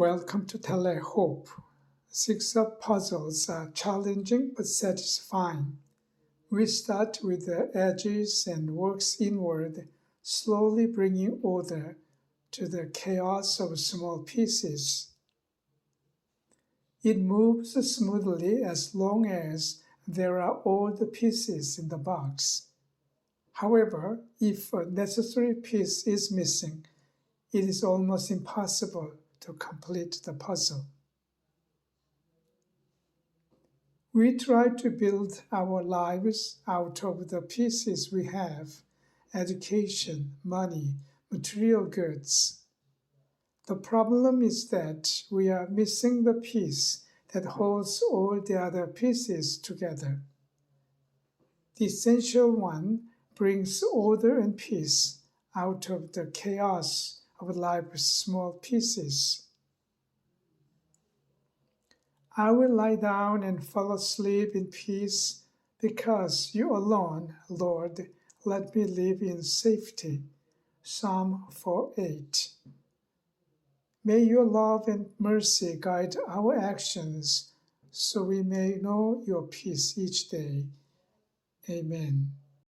Welcome to TeleHope. Jigsaw puzzles are challenging but satisfying. We start with the edges and works inward, slowly bringing order to the chaos of small pieces. It moves smoothly as long as there are all the pieces in the box. However, if a necessary piece is missing, it is almost impossible to complete the puzzle. We try to build our lives out of the pieces we have: education, money, material goods. The problem is that we are missing the piece that holds all the other pieces together. The essential one brings order and peace out of the chaos of life's small pieces. I will lie down and fall asleep in peace, because you alone, Lord, let me live in safety. Psalm 4:8. May your love and mercy guide our actions, so we may know your peace each day. Amen.